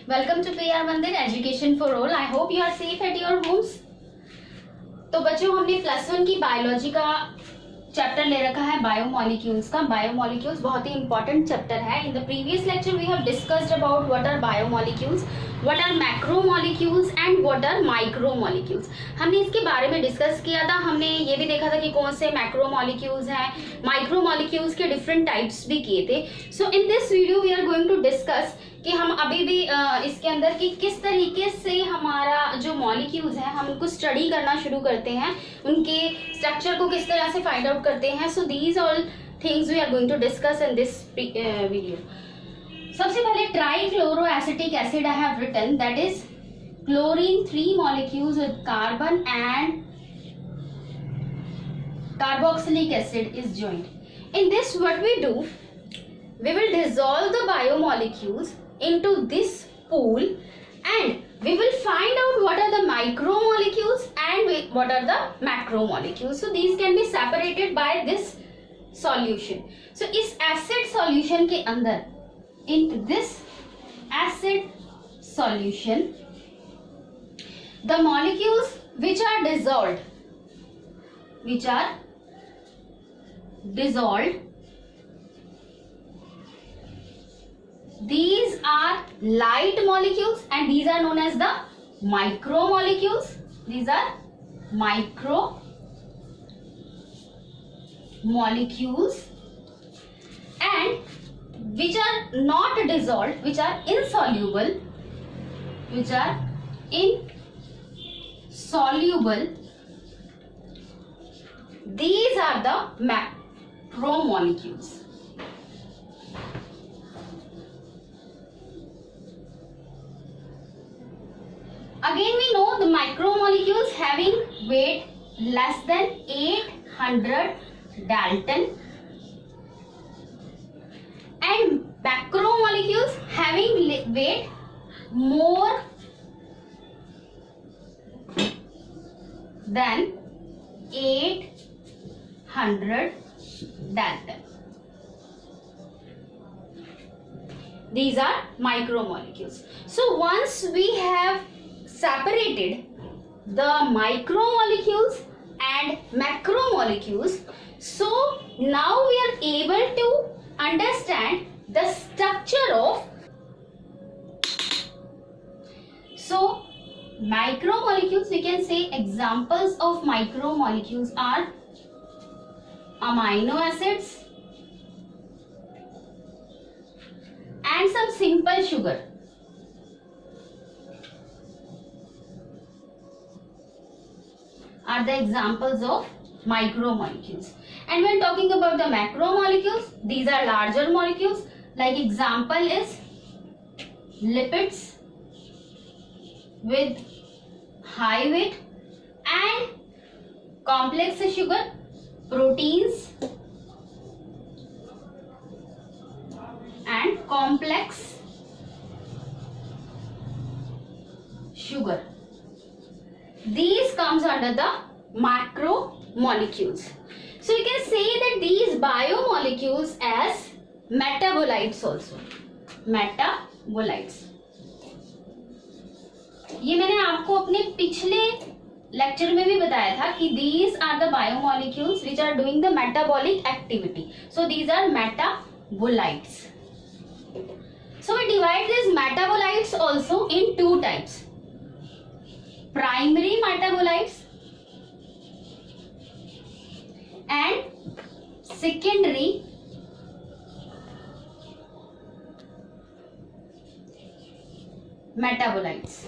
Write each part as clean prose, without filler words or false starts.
Welcome to PR Mandir Education for All. I hope you are safe at your homes. तो बच्चों हमने +1 की biology का chapter ले रखा है बायोमोलिक्यूल्स का. बायोमोलिक्यूल्स बहुत ही इंपॉर्टेंट चैप्टर है. In the previous lecture we have discussed about what are biomolecules, what are macromolecules and what are micromolecules. हमने इसके बारे में डिस्कस किया था. हमने ये भी देखा था कि कौन से मैक्रोमोलिक्यूल्स हैं, माइक्रोमोलिक्यूल्स के डिफरेंट टाइप्स भी किए थे. So in this video we are going to discuss कि हम अभी भी इसके अंदर की किस तरीके से हमारा जो मॉलिक्यूल्स हैं हम उनको स्टडी करना शुरू करते हैं, उनके स्ट्रक्चर को किस तरह से फाइंड आउट करते हैं. So these all things we are going to discuss in this video. सबसे पहले trichloroacetic acid I have written, that is chlorine 3 molecules with carbon and carboxylic acid is joined. In this what we do, we will dissolve the biomolecules into this pool and we will find out what are the micromolecules and what are the macromolecules. So these can be separated by this solution. So इस acid solution के अंदर, in this acid solution, the molecules which are dissolved, these are light molecules and these are known as the micromolecules. These are micromolecules, and which are not dissolved, which are insoluble, these are the macromolecules. Again we know the macromolecules having weight less than 800 Dalton and macromolecules having weight more than 800 Dalton. These are micromolecules. So once we have separated the micromolecules and macromolecules, so now we are able to understand the structure of. So micromolecules, we can say examples of micromolecules are amino acids and some simple sugar. Are the examples of micromolecules. And when talking about the macromolecules, these are larger molecules. Like example is lipids with high weight and complex sugar, proteins and complex sugar. These comes under the macromolecules. So you can say that these biomolecules as metabolites also. Metabolites. ये मैंने आपको अपने पिछले lecture में भी बताया था कि these are the biomolecules which are doing the metabolic activity. So these are metabolites. So we divide these metabolites also in two types. Primary metabolites and secondary metabolites.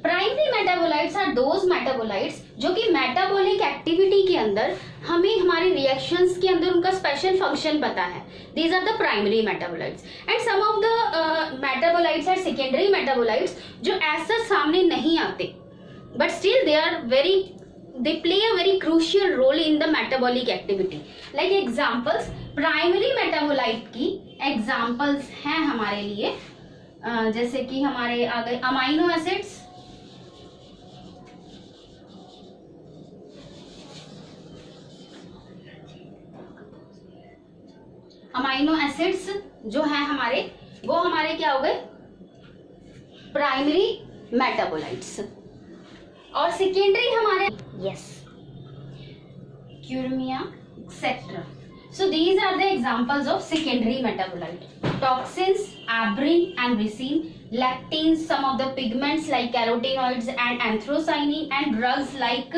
Primary metabolites are those metabolites जो कि metabolic activity के अंदर हमें हमारे reactions के अंदर उनका special function पता है. These are the primary metabolites and some of the metabolites are secondary metabolites जो ऐसा सामने नहीं आते but still they play a very crucial role in the metabolic activity. Like examples, primary metabolite की examples हैं हमारे लिए जैसे कि हमारे आ गए अमाइनो एसिड्स, अमाइनो एसिड्स जो है हमारे, वो हमारे क्या हो गए, प्राइमरी मेटाबोलाइट्स। और सेकेंडरी हमारे क्यूरमिया etcetera. So these are the examples of secondary metabolite. Toxins, abrin and ricin, lectins, some of the pigments like carotenoids and anthocyanin, and drugs like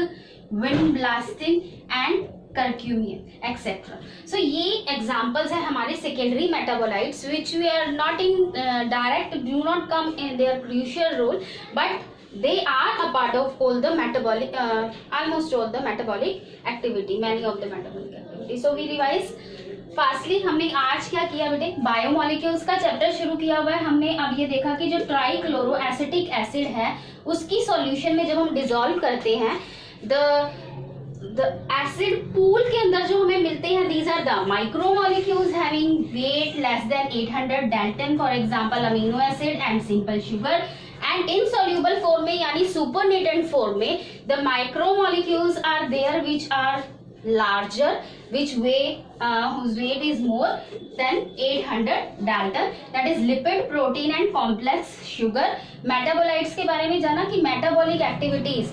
vinblastine and curcumin, etc. So ये examples है हमारे secondary metabolites which we are not in direct, do not come in their crucial role, but they are a part of all the metabolic, almost all the metabolic activity, many of the metabolic activity. So we revise fastly. हमने आज क्या किया बेटे, biomolecules का chapter शुरू किया हुआ है। हमने अब ये देखा कि जो ट्राइक्लोरो एसिटिक एसिड है उसकी सॉल्यूशन में जब हम डिसॉल्व करते हैं, द एसिड पूल के अंदर जो हमें मिलते हैं, these are the micromolecules having weight less than 800 dalton, for example amino acid and simple sugar. And insoluble form में यानी सुपरनेटेंट फॉर्म में the micromolecules are there which are larger, which whose weight is more than 800 dalton, that is lipid, protein and complex sugar। Metabolites के बारे में जाना कि metabolic activities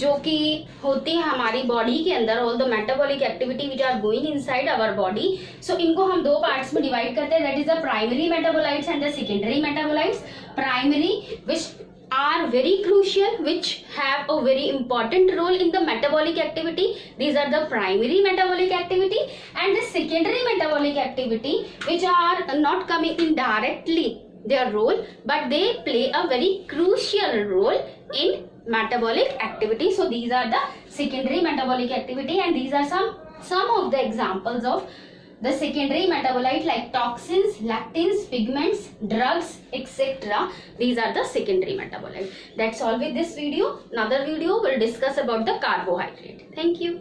जो कि होती है हमारी बॉडी के अंदर, all the metabolic activity which are going inside our body. So इनको हम दो पार्ट्स में डिवाइड करते हैं, that is the primary metabolites and the secondary metabolites. Primary which are very crucial, which have a very important role in the metabolic activity, these are the primary metabolic activity, and the secondary metabolic activity which are not coming in directly their role, but they play a very crucial role in metabolic activity. So these are the secondary metabolic activity, and these are some of the examples of the secondary metabolite like toxins, lectins, pigments, drugs, etc. These are the secondary metabolite. That's all with this video. Another video will discuss about the carbohydrate. Thank you.